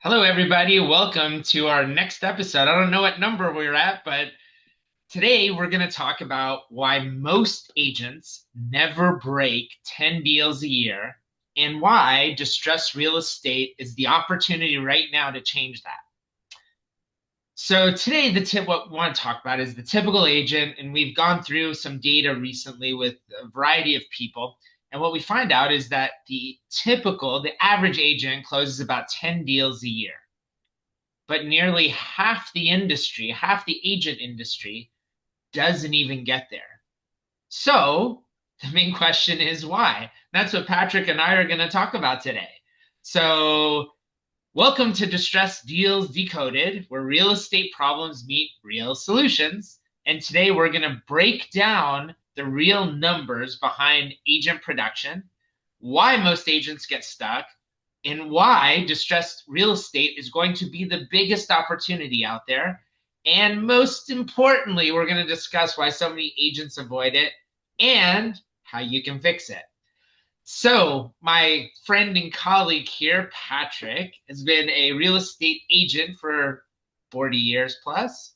Hello, everybody. Welcome to our next episode. I don't know what number we're at, but today we're going to talk about why most agents never break 10 deals a year and why distressed real estate is the opportunity right now to change that. So today, what we want to talk about is the typical agent, and we've gone through some data recently with a variety of people. And what we find out is that the average agent closes about 10 deals a year, but nearly half the industry, half the agent industry, doesn't even get there. So the main question is why? That's what Patrick and I are going to talk about today. So, welcome to Distressed Deals Decoded, where real estate problems meet real solutions. And today we're going to break down the real numbers behind agent production, why most agents get stuck, and why distressed real estate is going to be the biggest opportunity out there. And most importantly, we're going to discuss why so many agents avoid it and how you can fix it. So, my friend and colleague here, Patrick, has been a real estate agent for 40 years plus.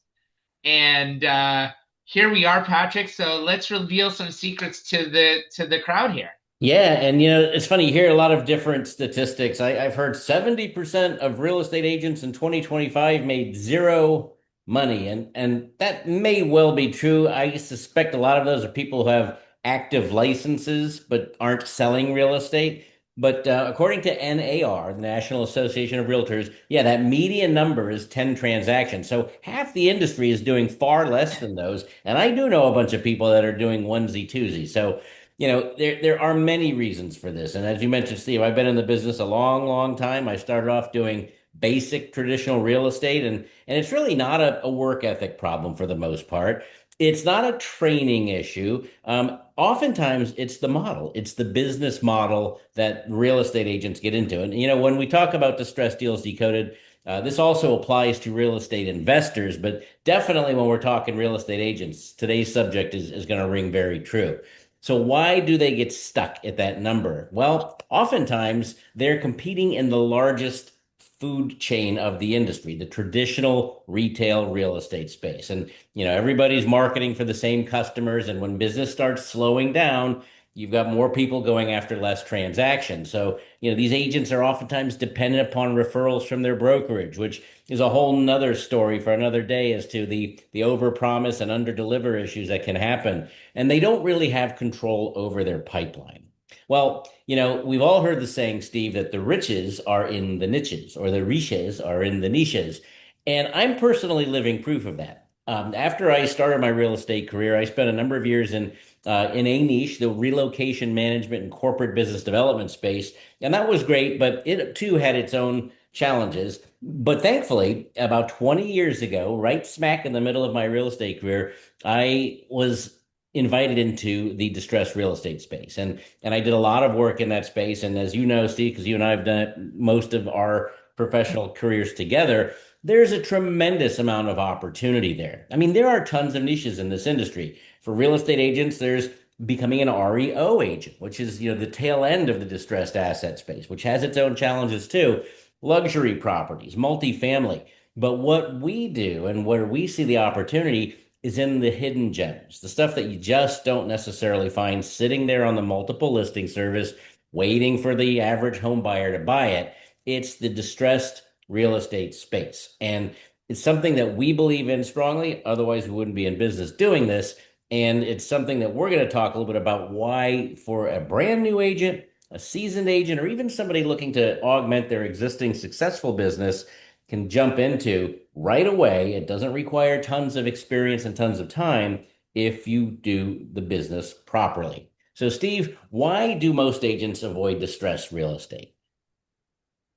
And here we are, Patrick. So let's reveal some secrets to the crowd here. Yeah, and it's funny, you hear a lot of different statistics. I've heard 70% of real estate agents in 2025 made zero money, and that may well be true. I suspect a lot of those are people who have active licenses but aren't selling real estate. But according to NAR, the National Association of Realtors, yeah, that median number is 10 transactions. So half the industry is doing far less than those. And I do know a bunch of people that are doing onesie twosie. So there are many reasons for this. And as you mentioned, Steve, I've been in the business a long, long time. I started off doing basic traditional real estate, and it's really not a work ethic problem for the most part. It's not a training issue. Oftentimes, it's the model. It's the business model that real estate agents get into. And when we talk about distressed deals decoded, this also applies to real estate investors, but definitely when we're talking real estate agents, today's subject is going to ring very true. So why do they get stuck at that number? Well, oftentimes they're competing in the largest food chain of the industry, the traditional retail real estate space. And everybody's marketing for the same customers, and when business starts slowing down, you've got more people going after less transactions. So, these agents are oftentimes dependent upon referrals from their brokerage, which is a whole nother story for another day as to the overpromise and underdeliver issues that can happen. And they don't really have control over their pipeline. Well, we've all heard the saying, Steve, that the riches are in the niches or the riches are in the niches. And I'm personally living proof of that. After I started my real estate career, I spent a number of years in a niche, the relocation management and corporate business development space. And that was great, but it too had its own challenges. But thankfully, about 20 years ago, right smack in the middle of my real estate career, I was invited into the distressed real estate space. And I did a lot of work in that space. And as you know, Steve, because you and I have done it most of our professional careers together, there's a tremendous amount of opportunity there. I mean, there are tons of niches in this industry. For real estate agents, there's becoming an REO agent, which is, the tail end of the distressed asset space, which has its own challenges too. Luxury properties, multifamily. But what we do and where we see the opportunity is in the hidden gems, the stuff that you just don't necessarily find sitting there on the multiple listing service, waiting for the average home buyer to buy it. It's the distressed real estate space. And it's something that we believe in strongly. Otherwise, we wouldn't be in business doing this. And it's something that we're going to talk a little bit about why, for a brand new agent, a seasoned agent, or even somebody looking to augment their existing successful business, can jump into right away. It doesn't require tons of experience and tons of time if you do the business properly. So, Steve, why do most agents avoid distressed real estate?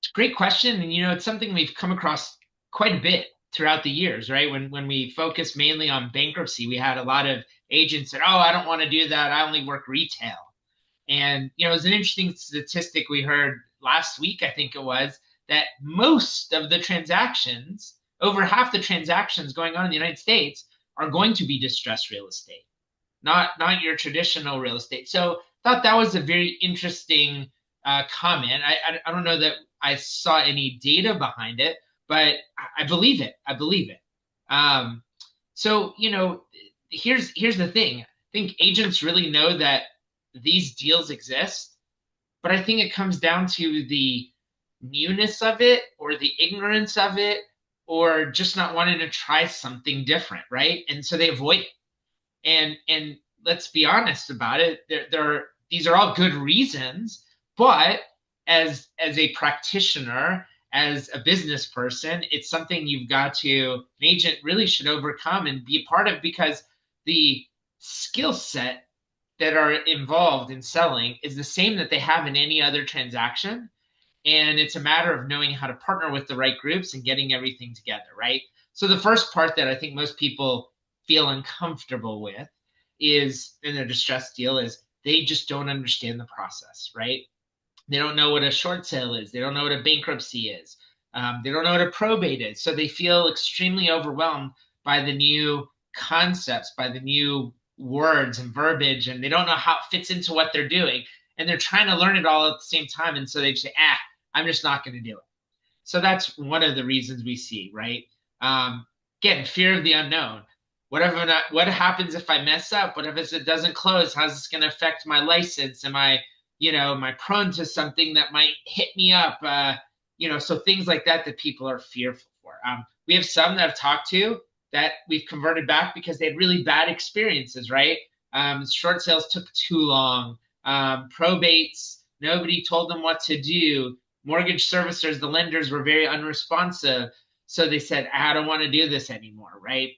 It's a great question, and it's something we've come across quite a bit throughout the years, right? When we focused mainly on bankruptcy, we had a lot of agents that, oh, I don't want to do that. I only work retail. And it was an interesting statistic we heard last week, I think it was, that most of the transactions, over half the transactions going on in the United States, are going to be distressed real estate, not your traditional real estate. So I thought that was a very interesting comment. I don't know that I saw any data behind it, but I believe it. I believe it. Um, so, here's the thing. I think agents really know that these deals exist, but I think it comes down to the newness of it or the ignorance of it or just not wanting to try something different, right? And so they avoid it. And let's be honest about it. These are all good reasons, but as a practitioner, as a business person, it's something you've got to an agent really should overcome and be a part of because the skill set that are involved in selling is the same that they have in any other transaction. And it's a matter of knowing how to partner with the right groups and getting everything together, right? So the first part that I think most people feel uncomfortable with is in a distressed deal is they just don't understand the process, right? They don't know what a short sale is. They don't know what a bankruptcy is. They don't know what a probate is. So they feel extremely overwhelmed by the new concepts, by the new words and verbiage, and they don't know how it fits into what they're doing. And they're trying to learn it all at the same time. And so they say, I'm just not going to do it. So that's one of the reasons we see, right? Again, fear of the unknown. What happens if I mess up? What if it doesn't close? How's this going to affect my license? Am I prone to something that might hit me up? So things like that people are fearful for. We have some that I've talked to that we've converted back because they had really bad experiences, right? Short sales took too long. Probates, nobody told them what to do. Mortgage servicers, the lenders were very unresponsive. So they said, I don't want to do this anymore, right?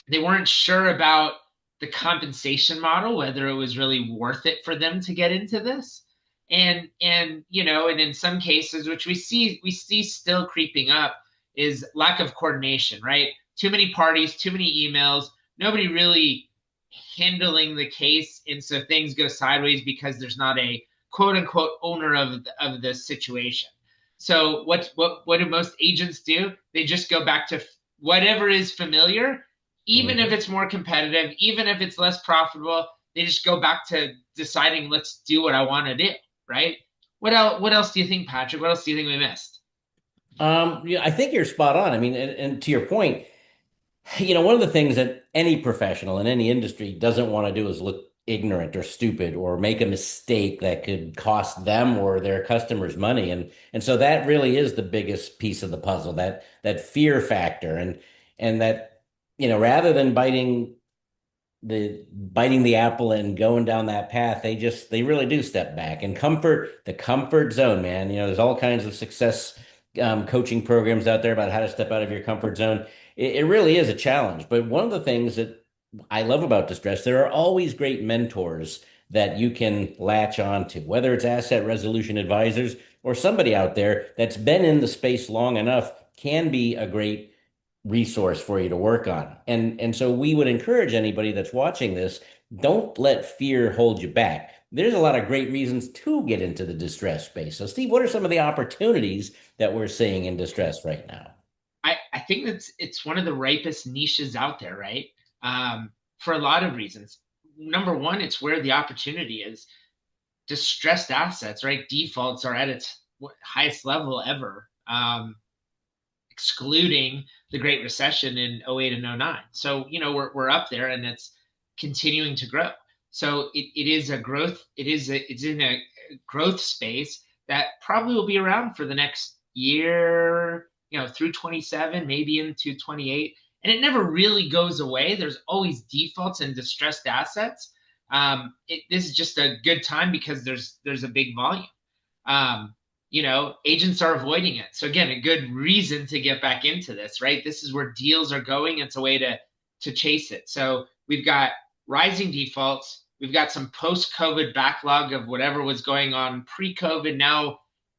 They weren't sure about the compensation model, whether it was really worth it for them to get into this. And in some cases, which we see still creeping up, is lack of coordination, right? Too many parties, too many emails, nobody really handling the case, and so things go sideways because there's not a quote unquote owner of the situation. So what do most agents do? They just go back to whatever is familiar, even if Mhm. it's more competitive, even if it's less profitable. They just go back to deciding, let's do what I want to do, right? What else do you think, Patrick? What else do you think we missed? Yeah, I think you're spot on. I mean, and to your point, one of the things that any professional in any industry doesn't want to do is look ignorant or stupid or make a mistake that could cost them or their customers money. And so that really is the biggest piece of the puzzle, that fear factor. And that, rather than biting the apple and going down that path, they really do step back and the comfort zone, man. There's all kinds of success coaching programs out there about how to step out of your comfort zone. It really is a challenge. But one of the things that I love about distress, there are always great mentors that you can latch on to, whether it's asset resolution advisors or somebody out there that's been in the space long enough can be a great resource for you to work on. And so we would encourage anybody that's watching this, don't let fear hold you back. There's a lot of great reasons to get into the distress space. So Steve, what are some of the opportunities that we're seeing in distress right now? I think it's one of the ripest niches out there, right? For a lot of reasons. Number one, it's where the opportunity is. Distressed assets, right? Defaults are at its highest level ever, excluding the Great Recession in '08 and '09. So, we're up there and it's continuing to grow. So it is a growth, it's in a growth space that probably will be around for the next year, through 27, maybe into 28. And it never really goes away. There's always defaults and distressed assets. This is just a good time because there's a big volume. Um, Agents are avoiding it. So again, a good reason to get back into this, right? This is where deals are going. It's a way to chase it. So we've got rising defaults. We've got some post-COVID backlog of whatever was going on pre-COVID now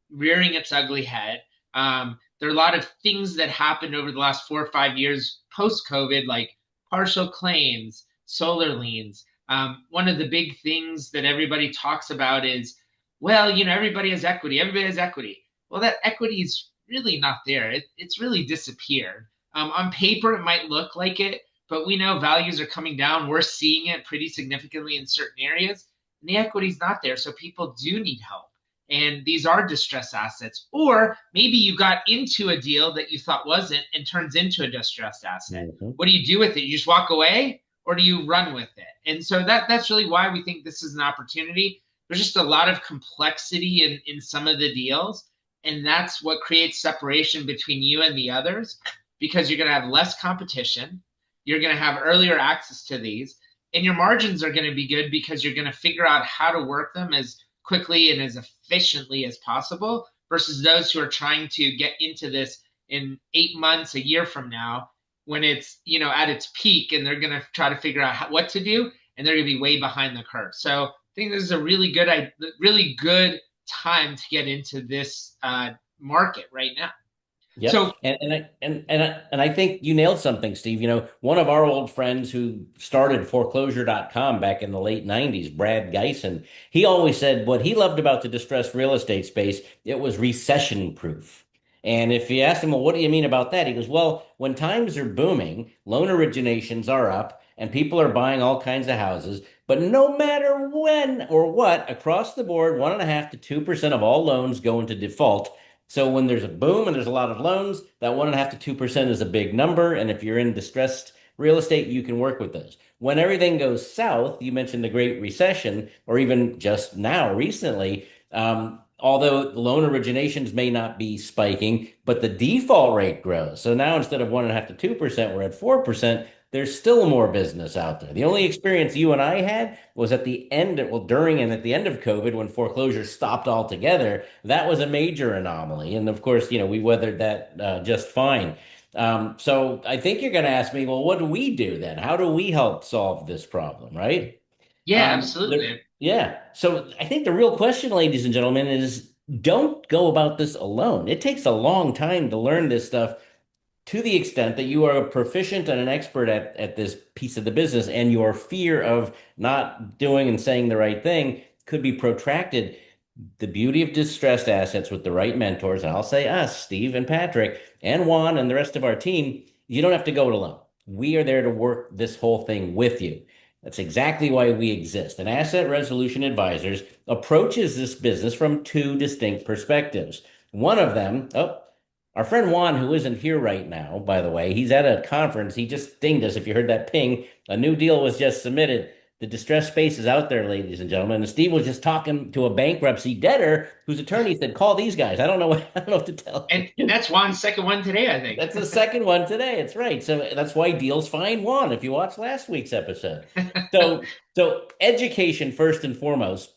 rearing its ugly head. There are a lot of things that happened over the last 4 or 5 years post-COVID, like partial claims, solar liens. One of the big things that everybody talks about is, well, everybody has equity. Everybody has equity. Well, that equity is really not there. It's really disappeared. On paper, it might look like it, but we know values are coming down. We're seeing it pretty significantly in certain areas, and the equity is not there. So people do need help. and these are distressed assets. Or maybe you got into a deal that you thought wasn't and turns into a distressed asset. Mhm. What do you do with it? You just walk away or do you run with it? And so that's really why we think this is an opportunity. There's just a lot of complexity in some of the deals, and that's what creates separation between you and the others because you're going to have less competition. You're going to have earlier access to these, and your margins are going to be good because you're going to figure out how to work them as quickly and as efficiently as possible versus those who are trying to get into this in 8 months, a year from now, when it's at its peak, and they're going to try to figure out what to do, and they're going to be way behind the curve. So I think this is a really good time to get into this market right now. Yep. So And I think you nailed something, Steve. One of our old friends who started foreclosure.com back in the late 90s, Brad Geisen, he always said what he loved about the distressed real estate space, it was recession proof. And if you asked him, well, what do you mean about that? He goes, well, when times are booming, loan originations are up and people are buying all kinds of houses. But no matter when or what, across the board, 1.5 to 2% of all loans go into default. So when there's a boom and there's a lot of loans, that 1.5 to 2% is a big number. And if you're in distressed real estate, you can work with those. When everything goes south, you mentioned the Great Recession, or even just now recently, although loan originations may not be spiking, but the default rate grows. So now instead of 1.5 to 2%, we're at 4%. There's still more business out there. The only experience you and I had was at the end, well, during and at the end of COVID when foreclosures stopped altogether. That was a major anomaly. And of course, we weathered that just fine. So I think you're going to ask me, well, what do we do then? How do we help solve this problem, right? yeah, absolutely. Yeah. So I think the real question, ladies and gentlemen, is don't go about this alone. It takes a long time to learn this stuff to the extent that you are proficient and an expert at this piece of the business, and your fear of not doing and saying the right thing could be protracted. The beauty of distressed assets with the right mentors, and I'll say us, Steve and Patrick and Juan and the rest of our team, you don't have to go it alone. We are there to work this whole thing with you. That's exactly why we exist. And Asset Resolution Advisors approaches this business from two distinct perspectives. One of them, oh, our friend Juan, who isn't here right now, by the way, he's at a conference. He just dinged us. If you heard that ping, a new deal was just submitted. The distressed space is out there, ladies and gentlemen. And Steve was just talking to a bankruptcy debtor whose attorney said, "Call these guys." I don't know what I don't know what to tell And you. that's Juan's second one today, I think. That's the second one today. It's right. So that's why deals find Juan. If you watch last week's episode, so education first and foremost.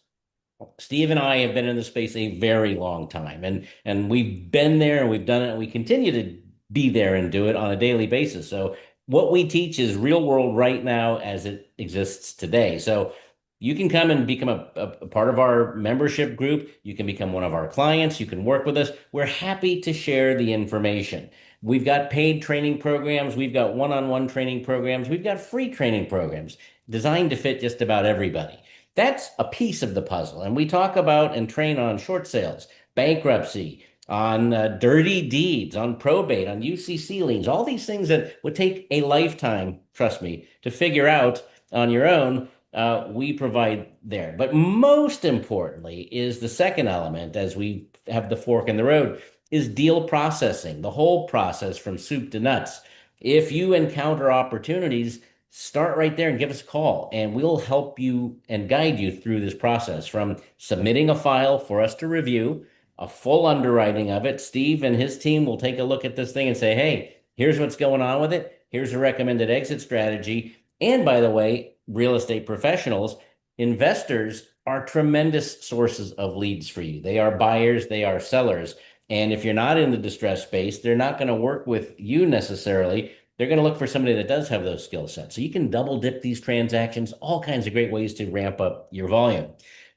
Steve and I have been in the space a very long time, and we've been there and we've done it and we continue to be there and do it on a daily basis. So what we teach is real world right now as it exists today. So you can come and become a part of our membership group. You can become one of our clients. You can work with us. We're happy to share the information. We've got paid training programs. We've got one-on-one training programs. We've got free training programs designed to fit just about everybody. That's a piece of the puzzle. And we talk about and train on short sales, bankruptcy, on dirty deeds, on probate, on UCC liens, all these things that would take a lifetime, trust me, to figure out on your own. We provide there. But most importantly is the second element as we have the fork in the road is deal processing, the whole process from soup to nuts. If you encounter opportunities, start right there and give us a call, and we'll help you and guide you through this process from submitting a file for us to review, a full underwriting of it. Steve and his team will take a look at this thing and say, hey, here's what's going on with it. Here's a recommended exit strategy. And by the way, real estate professionals, investors are tremendous sources of leads for you. They are buyers, they are sellers. And if you're not in the distress space, they're not going to work with you necessarily. They're going to look for somebody that does have those skill sets. So you can double dip these transactions, all kinds of great ways to ramp up your volume.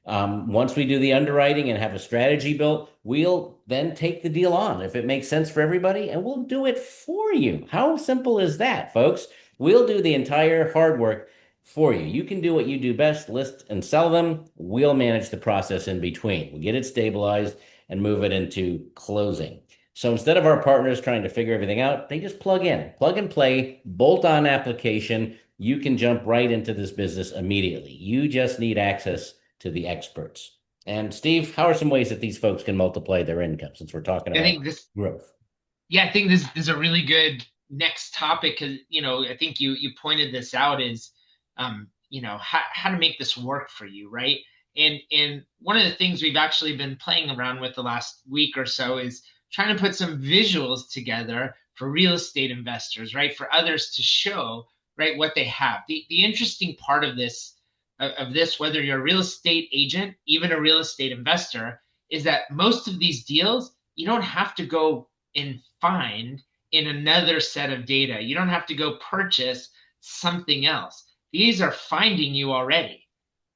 Once we do the underwriting and have a strategy built, we'll then take the deal on if it makes sense for everybody, and we'll do it for you. How simple is that, folks? We'll do the entire hard work for you. You can do what you do best, list and sell them. We'll manage the process in between. We'll get it stabilized and move it into closing. So instead of our partners trying to figure everything out, they just plug in, plug and play, bolt on application. You can jump right into this business immediately. You just need access to the experts. And Steve, how are some ways that these folks can multiply their income since we're talking I about think this growth? Yeah, I think this is a really good next topic because I think you pointed this out is how to make this work for you, right? And one of the things we've actually been playing around with the last week or so is trying to put some visuals together for real estate investors, right? For others to show, right, what they have. The interesting part of this, whether you're a real estate agent, even a real estate investor, is that most of these deals, you don't have to go and find in another set of data. You don't have to go purchase something else. These are finding you already.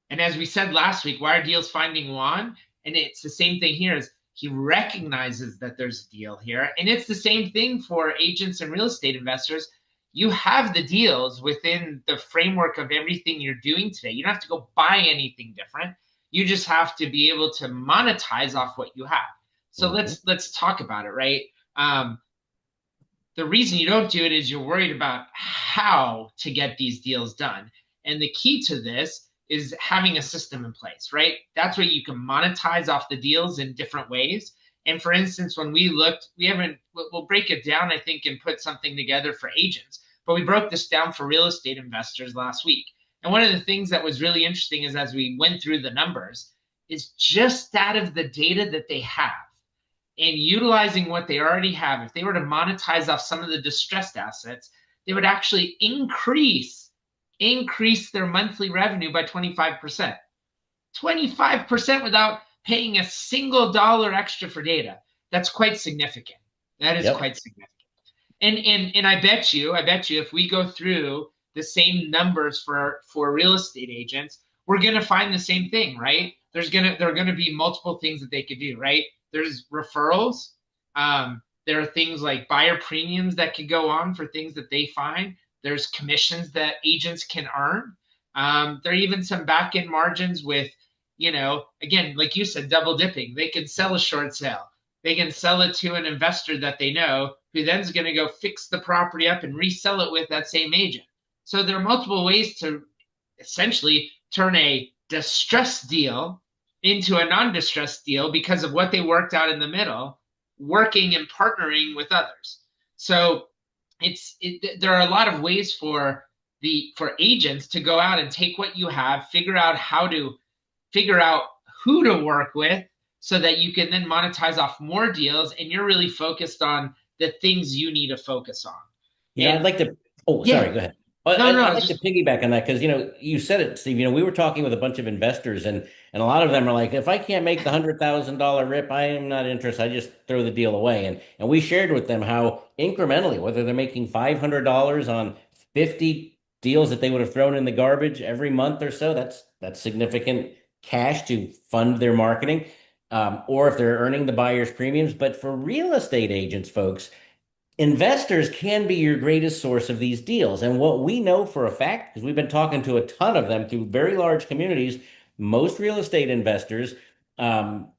And as we said last week, why are deals finding Juan? And it's the same thing here is he recognizes that there's a deal here. And it's the same thing for agents and real estate investors. You have the deals within the framework of everything you're doing today. You don't have to go buy anything different. You just have to be able to monetize off what you have. So Mhm. let's talk about it, right? Um, the reason you don't do it is you're worried about how to get these deals done. And the key to this is having a system in place, right? That's where you can monetize off the deals in different ways. And for instance, when we looked, we haven't, we'll break it down, I think, and put something together for agents. But we broke this down for real estate investors last week. And one of the things that was really interesting is as we went through the numbers, is just out of the data that they have and utilizing what they already have, if they were to monetize off some of the distressed assets, they would actually increase their monthly revenue by 25%. 25% without paying a single dollar extra for data. That's quite significant. That is Yep. quite significant. And I bet you if we go through the same numbers for real estate agents, we're gonna find the same thing, right? There are gonna be multiple things that they could do, right? There's referrals. There are things like buyer premiums that could go on for things that they find. There's commissions that agents can earn. There are even some back end margins with, again, like you said, double dipping. They can sell a short sale. They can sell it to an investor that they know who then is going to go fix the property up and resell it with that same agent. So there are multiple ways to essentially turn a distressed deal into a non-distressed deal because of what they worked out in the middle, working and partnering with others. So there are a lot of ways for agents to go out and take what you have, figure out who to work with so that you can then monetize off more deals and you're really focused on the things you need to focus on. I'd And like to. Oh, yeah, sorry. Go ahead. no, no, I'd it's like to just piggyback on that because you said it, Steve. We were talking with a bunch of investors, and a lot of them are like, if I can't make the $100,000 rip, I am not interested. I just throw the deal away. And we shared with them how incrementally, whether they're making $500 on 50 deals that they would have thrown in the garbage every month or so, that's significant cash to fund their marketing. Or if they're earning the buyer's premiums. But for real estate agents, folks, investors can be your greatest source of these deals. And what we know for a fact, because we've been talking to a ton of them through very large communities, most real estate investors, um,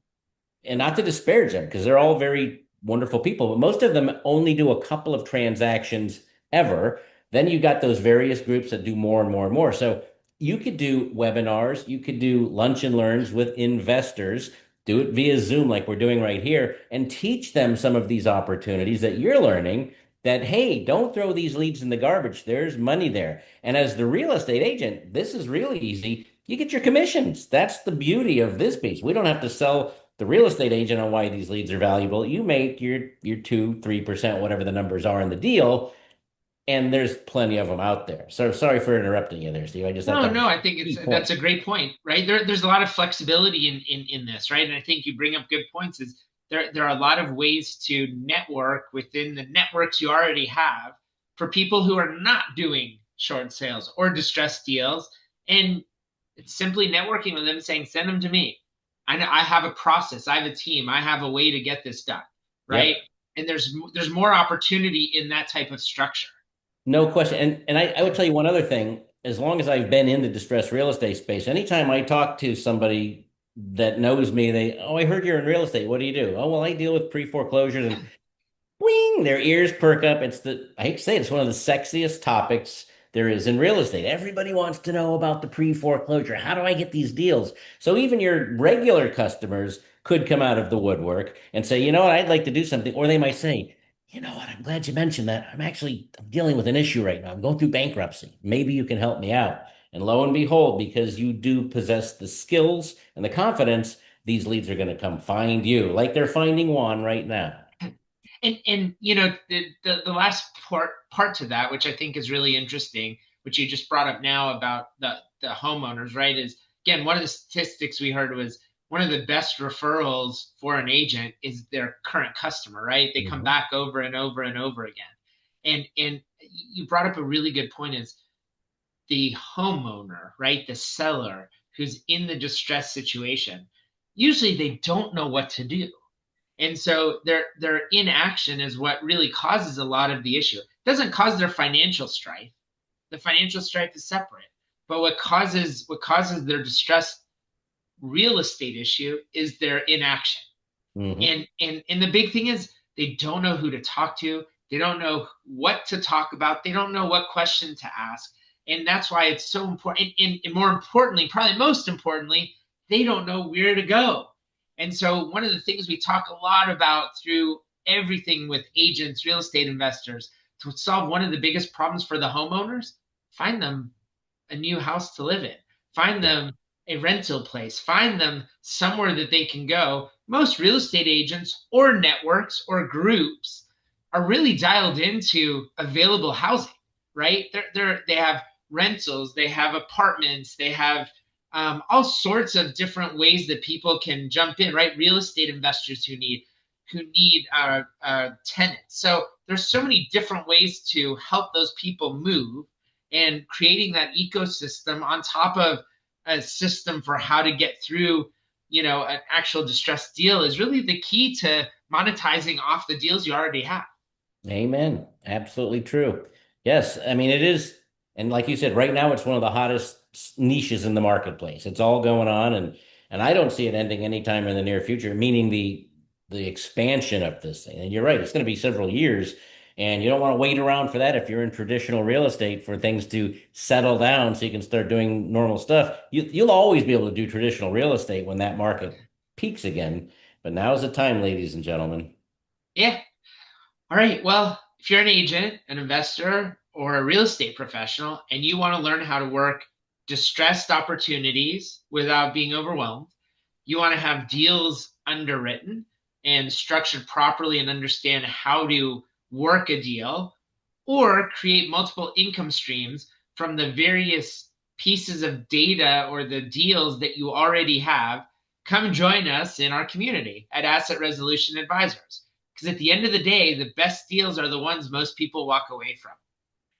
and not to disparage them because they're all very wonderful people, but most of them only do a couple of transactions ever. Then you got those various groups that do more and more and more. So you could do webinars, you could do lunch and learns with investors, do it via Zoom like we're doing right here, and teach them some of these opportunities that you're learning that, hey, don't throw these leads in the garbage. There's money there. And as the real estate agent, this is really easy. You get your commissions. That's the beauty of this piece. We don't have to sell the real estate agent on why these leads are valuable. You make your 2, 3%, whatever the numbers are in the deal, and there's plenty of them out there. So sorry for interrupting you there, Steve. I just thought no, that was no. I think a key that's point. a great point, right? There's a lot of flexibility in this, right? And I think you bring up good points. Is there are a lot of ways to network within the networks you already have for people who are not doing short sales or distressed deals, and it's simply networking with them, saying, "Send them to me. I know I have a process. I have a team. I have a way to get this done." Right? Yep. And there's more opportunity in that type of structure. No question. And I would tell you one other thing. As long as I've been in the distressed real estate space, anytime I talk to somebody that knows me, oh, I heard you're in real estate. What do you do? Oh, well, I deal with pre-foreclosures and wing, their ears perk up. I hate to say it, it's one of the sexiest topics there is in real estate. Everybody wants to know about the pre-foreclosure. How do I get these deals? So even your regular customers could come out of the woodwork and say, you know what, I'd like to do something. Or they might say, you know what, I'm glad you mentioned that. I'm dealing with an issue right now. I'm going through bankruptcy. Maybe you can help me out. And lo and behold, because you do possess the skills and the confidence, these leads are going to come find you like they're finding Juan right now. And the last part to that, which I think is really interesting, which you just brought up now about the homeowners, right? Is again one of the statistics we heard was one of the best referrals for an agent is their current customer, right? They come Mhm. back over and over and over again. And you brought up a really good point is the homeowner, right? The seller who's in the distressed situation. Usually they don't know what to do. And so their inaction is what really causes a lot of the issue. It doesn't cause their financial strife. The financial strife is separate. But what causes their distressed real estate issue is their inaction. Mhm. And the big thing is they don't know who to talk to. They don't know what to talk about. They don't know what question to ask. And that's why it's so important. And more importantly, probably most importantly, they don't know where to go. And so one of the things we talk a lot about through everything with agents, real estate investors, to solve one of the biggest problems for the homeowners, find them a new house to live in. Find Yeah. them a rental place. Find them somewhere that they can go. Most real estate agents or networks or groups are really dialed into available housing, right? They have rentals, they have apartments, they have all sorts of different ways that people can jump in, right? Real estate investors who need tenants. So there's so many different ways to help those people move, and creating that ecosystem on top of a system for how to get through an actual distressed deal is really the key to monetizing off the deals you already have. Amen. Absolutely true. Yes, I mean it is, and like you said, right now it's one of the hottest niches in the marketplace. It's all going on, and I don't see it ending anytime in the near future, meaning the expansion of this thing. And you're right, it's going to be several years, and you don't want to wait around for that if you're in traditional real estate for things to settle down so you can start doing normal stuff. You'll always be able to do traditional real estate when that market peaks again. But now's the time, ladies and gentlemen. Yeah. All right. Well, if you're an agent, an investor, or a real estate professional, and you want to learn how to work distressed opportunities without being overwhelmed, you want to have deals underwritten and structured properly and understand how to work a deal or create multiple income streams from the various pieces of data or the deals that you already have, come join us in our community at Asset Resolution Advisors. Because at the end of the day, the best deals are the ones most people walk away from.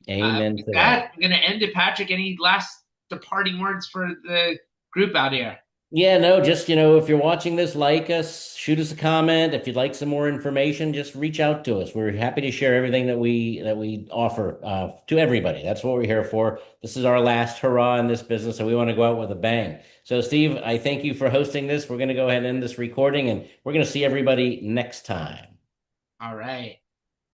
Amen With to that, that. I'm going to end it. Patrick, any last departing words for the group out here? Yeah, no, just, if you're watching this, like us, shoot us a comment. If you'd like some more information, just reach out to us. We're happy to share everything that we offer to everybody. That's what we're here for. This is our last hurrah in this business, and we want to go out with a bang. So, Steve, I thank you for hosting this. We're going to go ahead and end this recording, and we're going to see everybody next time. All right.